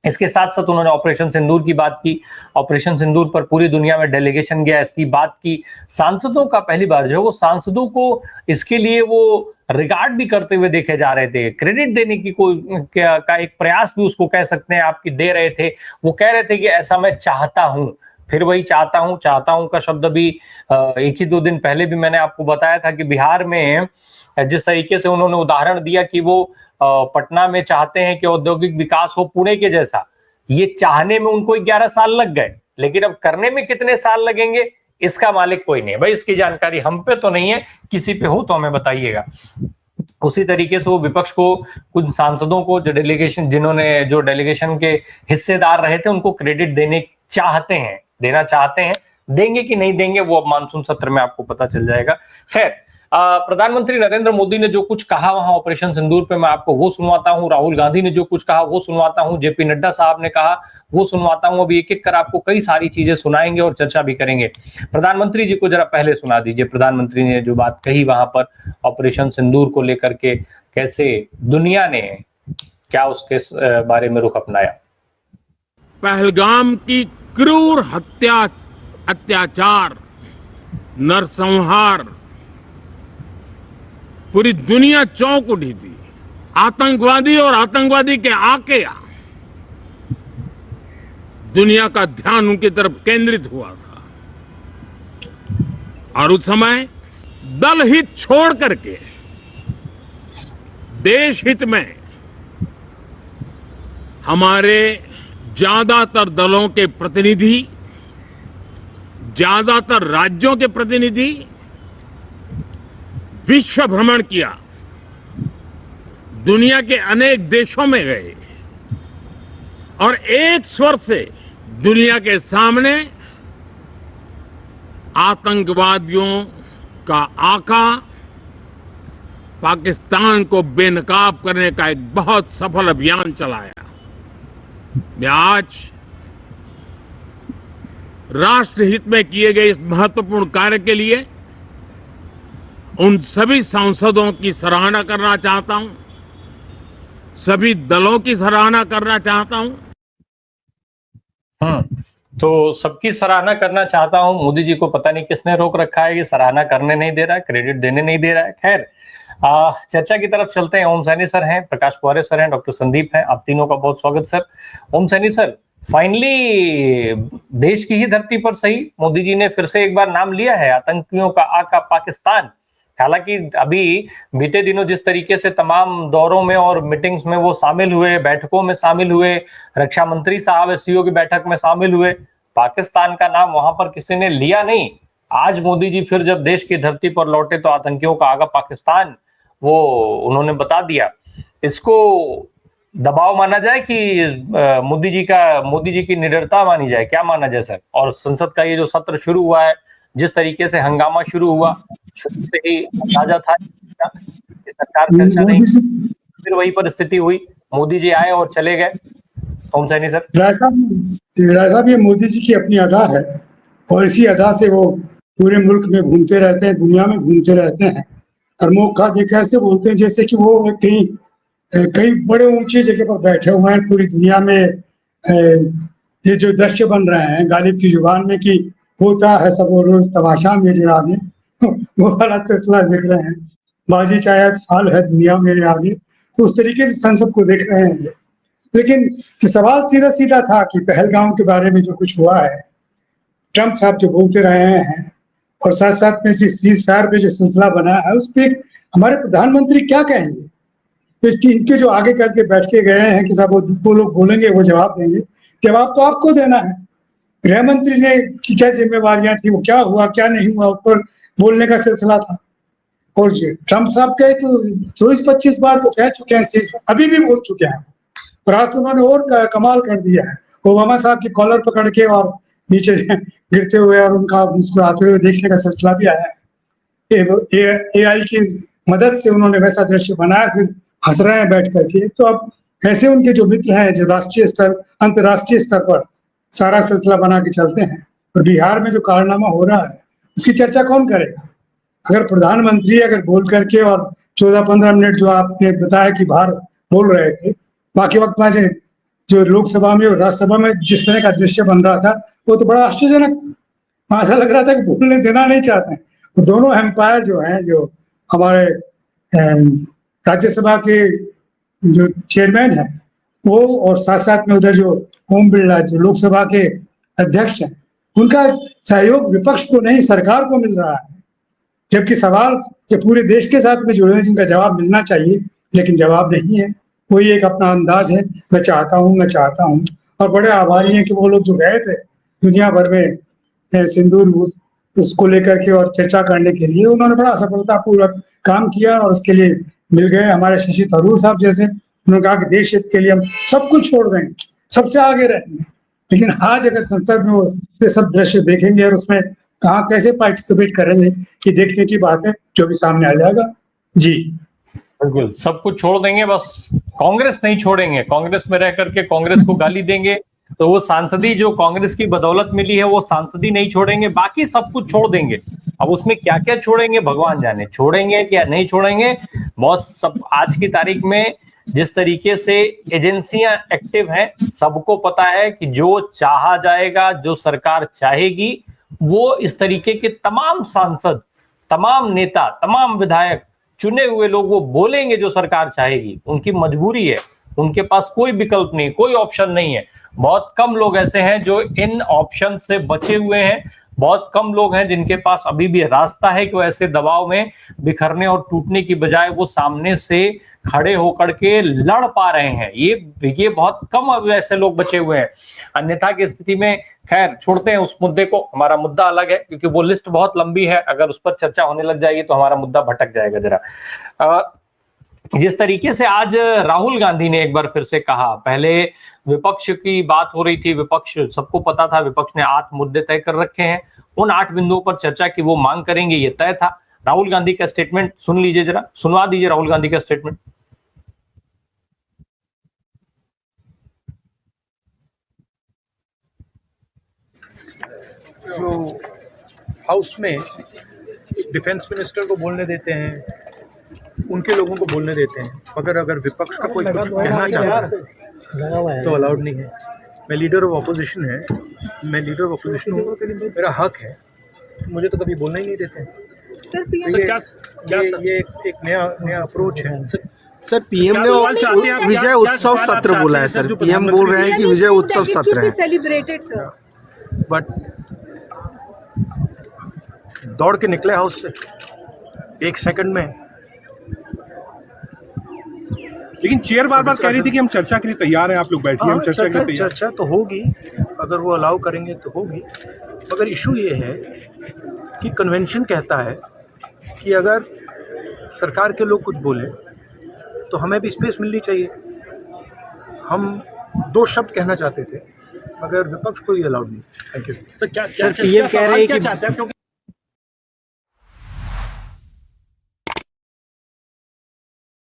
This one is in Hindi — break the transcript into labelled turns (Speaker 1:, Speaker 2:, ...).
Speaker 1: इसके साथ साथ उन्होंने ऑपरेशन सिंदूर की बात की। ऑपरेशन सिंदूर पर पूरी दुनिया में डेलीगेशन गया, इसकी बात की। सांसदों का पहली बार जो है वो सांसदों को इसके लिए वो रिगार्ड भी करते हुए देखे जा रहे थे, क्रेडिट देने की कोई का एक प्रयास भी उसको कह सकते हैं आपकी दे रहे थे। वो कह रहे थे कि ऐसा मैं चाहता हूं। फिर वही चाहता हूं का शब्द अभी एक ही दो दिन पहले भी मैंने आपको बताया था कि बिहार में जिस तरीके से उन्होंने उदाहरण दिया कि वो पटना में चाहते हैं कि औद्योगिक विकास हो पुणे के जैसा। ये चाहने में उनको 11 साल लग गए, लेकिन अब करने में कितने साल लगेंगे इसका मालिक कोई नहीं है भाई। इसकी जानकारी हम पे तो नहीं है, किसी पे हो तो हमें बताइएगा। उसी तरीके से वो विपक्ष को, कुछ सांसदों को जो डेलीगेशन के हिस्सेदार रहे थे उनको क्रेडिट देना चाहते हैं। देंगे कि नहीं देंगे वो अब मानसून सत्र में आपको पता चल जाएगा। खैर, प्रधानमंत्री नरेंद्र मोदी ने जो कुछ कहा वहां ऑपरेशन सिंदूर पे मैं आपको वो सुनवाता हूं। राहुल गांधी ने जो कुछ कहा वो सुनवाता हूं। जेपी नड्डा साहब ने कहा वो सुनवाता हूं। अभी एक एक कर आपको कई सारी चीजें सुनाएंगे और चर्चा भी करेंगे। प्रधानमंत्री जी को जरा पहले सुना दीजिए, प्रधानमंत्री ने जो बात कही वहां पर ऑपरेशन सिंदूर को लेकर के, कैसे दुनिया ने क्या उसके बारे में रुख अपनाया।
Speaker 2: पहलगाम की क्रूर हत्या, अत्याचार, नरसंहार, पूरी दुनिया चौंक उठी थी। आतंकवादी और आतंकवादी के आके दुनिया का ध्यान उनकी तरफ केंद्रित हुआ था और उस समय दल हित छोड़ करके देश हित में हमारे ज्यादातर दलों के प्रतिनिधि, ज्यादातर राज्यों के प्रतिनिधि विश्व भ्रमण किया, दुनिया के अनेक देशों में गए और एक स्वर से दुनिया के सामने आतंकवादियों का आका पाकिस्तान को बेनकाब करने का एक बहुत सफल अभियान चलाया। मैं आज राष्ट्रहित में किए गए इस महत्वपूर्ण कार्य के लिए उन सभी सांसदों की सराहना करना चाहता हूं, सभी दलों की सराहना करना चाहता हूं।
Speaker 1: तो सबकी सराहना करना चाहता हूं। मोदी जी को पता नहीं किसने रोक रखा है, ये सराहना करने नहीं दे रहा है, क्रेडिट देने नहीं दे रहा है। खैर, चर्चा की तरफ चलते हैं। ओम सैनी सर हैं, प्रकाश पवार सर हैं, डॉक्टर संदीप हैं। आप तीनों का बहुत स्वागत सर। ओम सैनी सर, फाइनली देश की ही धरती पर सही मोदी जी ने फिर से एक बार नाम लिया है आतंकियों का आका पाकिस्तान। हालांकि अभी बीते दिनों जिस तरीके से तमाम दौरों में और मीटिंग्स में वो शामिल हुए, बैठकों में शामिल हुए, रक्षा मंत्री साहब एससीओ की बैठक में शामिल हुए, पाकिस्तान का नाम वहां पर किसी ने लिया नहीं। आज मोदी जी फिर जब देश की धरती पर लौटे तो आतंकियों का आगा पाकिस्तान वो उन्होंने बता दिया। इसको दबाव माना जाए कि मोदी जी की निडरता मानी जाए, क्या माना जाए सर? और संसद का ये जो सत्र शुरू हुआ है, जिस तरीके से हंगामा शुरू हुआ, शुरू से ही अंदाजा था कि सरकार चर्चा नहीं, फिर वही परिस्थिति हुई, मोदी जी आए और चले गए। ओम सैनी सर।
Speaker 3: साहब, ये मोदी जी की अपनी अदा है और इसी अदा से वो पूरे मुल्क में घूमते रहते हैं, दुनिया में घूमते रहते हैं और मौका देखा ऐसे बोलते हैं जैसे कि वो कहीं बड़े ऊंची जगह पर बैठे हुए हैं पूरी दुनिया में। ये जो दृश्य बन रहे हैं गालिब की जुबान में कि होता है सब रोज तमाशा मेरे आगे, वो वाला सिलसिला देख रहे हैं। बाजी चाहे फाल है दुनिया मेरे आगे, तो उस तरीके से संसद को देख रहे हैं। लेकिन सवाल सीधा सीधा था कि पहलगाम के बारे में जो कुछ हुआ है, ट्रंप साहब जो बोलते रहे हैं और साथ साथ में सीज फायर पे जो सिलसिला बना है उस पर हमारे प्रधानमंत्री क्या कहेंगे? तो इनके जो आगे करके बैठ के गए हैं कि साहब वो लोग बोलेंगे वो जवाब देंगे, जवाब तो आपको देना है। गृह मंत्री ने की क्या जिम्मेवारियां थी, वो क्या हुआ क्या नहीं हुआ उस पर बोलने का सिलसिला था। और ट्रंप साहब कहे तो 24-25 बार तो कह चुके हैं, अभी भी बोल चुके हैं। और आज तो उन्होंने और कमाल कर दिया है, ओबामा साहब की कॉलर पकड़ के और नीचे गिरते हुए और उनका मुस्कुराते हुए देखने का सिलसिला भी आया है। AI की मदद से उन्होंने वैसा दृश्य बनाया, फिर हंस रहे हैं बैठ करके। तो अब ऐसे उनके जो मित्र हैं जो राष्ट्रीय स्तर अंतर्राष्ट्रीय स्तर पर सारा सिलसिला बना के चलते हैं, और बिहार में जो कारनामा हो रहा है उसकी चर्चा कौन करेगा? अगर प्रधानमंत्री अगर बोल करके और 14-15 मिनट जो आपने बताया कि बाहर बोल रहे थे, बाकी वक्त में जो लोकसभा में और राज्यसभा में जिस तरह का दृश्य बन रहा था, वो तो बड़ा आश्चर्यजनक था। ऐसा लग रहा था कि बोलने देना नहीं चाहते हैं। तो दोनों एम्पायर जो हैं, जो हमारे राज्यसभा के जो चेयरमैन हैं, वो और साथ-साथ में उधर जो ओम बिरला जो लोकसभा के अध्यक्ष हैं, उनका सहयोग विपक्ष को नहीं सरकार को मिल रहा है। जबकि सवाल ये पूरे देश के साथ में जुड़े हैं जिनका जवाब मिलना चाहिए, लेकिन जवाब नहीं है। कोई एक अपना अंदाज है, मैं चाहता हूँ और बड़े आभारी हैं कि वो लोग जो गए थे दुनिया भर में सिंदूर उसको लेकर के और चर्चा करने के लिए, उन्होंने बड़ा सफलतापूर्वक काम किया और उसके लिए मिल गए हमारे शशि थरूर साहब जैसे। उन्होंने कहा कि देश हित के लिए हम सब कुछ छोड़ देंगे, सबसे आगे रहेंगे। लेकिन आज अगर संसद में वो ये सब दृश्य देखेंगे और उसमें कहाँ कैसे पार्टिसिपेट करेंगे, ये देखने की बात है, जो भी सामने आ जाएगा। जी
Speaker 1: बिल्कुल, सब कुछ छोड़ देंगे, बस कांग्रेस नहीं छोड़ेंगे। कांग्रेस में रह करके कांग्रेस को गाली देंगे, तो वो सांसदी जो कांग्रेस की बदौलत मिली है वो सांसदी नहीं छोड़ेंगे, बाकी सब कुछ छोड़ देंगे। अब उसमें क्या क्या छोड़ेंगे भगवान जाने, छोड़ेंगे क्या नहीं छोड़ेंगे। बहुत सब आज की तारीख में जिस तरीके से एजेंसियां एक्टिव हैं, सबको पता है कि जो चाहा जाएगा, जो सरकार चाहेगी, वो इस तरीके के तमाम सांसद, तमाम नेता, तमाम विधायक, चुने हुए लोग वो बोलेंगे जो सरकार चाहेगी। उनकी मजबूरी है, उनके पास कोई विकल्प नहीं, कोई ऑप्शन नहीं है। बहुत कम लोग ऐसे हैं जो इन ऑप्शन से बचे हुए हैं। बहुत कम लोग हैं जिनके पास अभी भी रास्ता है कि वो ऐसे दबाव में बिखरने और टूटने की बजाय वो सामने से खड़े होकर के लड़ पा रहे हैं। ये बहुत कम अब ऐसे लोग बचे हुए हैं। अन्यथा की स्थिति में खैर छोड़ते हैं उस मुद्दे को, हमारा मुद्दा अलग है, क्योंकि वो लिस्ट बहुत लंबी है। अगर उस पर चर्चा होने लग जाएगी तो हमारा मुद्दा भटक जाएगा जरा। जिस तरीके से आज राहुल गांधी ने एक बार फिर से कहा, पहले विपक्ष की बात हो रही थी, विपक्ष सबको पता था, विपक्ष ने 8 मुद्दे तय कर रखे हैं, उन 8 बिंदुओं पर चर्चा की वो मांग करेंगे, ये तय था। राहुल गांधी का स्टेटमेंट सुन लीजिए जरा, सुनवा दीजिए राहुल गांधी का स्टेटमेंट।
Speaker 4: जो हाउस में डिफेंस मिनिस्टर को बोलने देते हैं, उनके लोगों को बोलने देते हैं, मगर अगर विपक्ष का कोई कुछ कहना चाहता है तो अलाउड नहीं है। मैं लीडर ऑफ अपोजिशन हूँ, मेरा हक है, मुझे तो कभी बोलना ही नहीं देते हैं। ये एक नया अप्रोच है।
Speaker 5: सर, पीएम ने विजय उत्सव सत्र बोला है। सर, पीएम बोल रहे हैं कि विजय उत्सव सत्र है
Speaker 4: सेलिब्रेटेड सर, बट दौड़ के निकले हाउस से 1 सेकंड में।
Speaker 6: लेकिन चेयर बार बार कह रही थी कि हम चर्चा के लिए तैयार हैं, आप लोग बैठिए, हम चर्चा के लिए तैयार।
Speaker 4: चर्चा तो होगी, अगर वो अलाउ करेंगे तो होगी, मगर इशू ये है कि कन्वेंशन कहता है कि अगर सरकार के लोग कुछ बोले तो हमें भी स्पेस मिलनी चाहिए। हम 2 शब्द कहना चाहते थे, मगर विपक्ष को ये अलाउड नहीं। Thank you.
Speaker 1: सर, क्या पीएम कह रहे हैं कि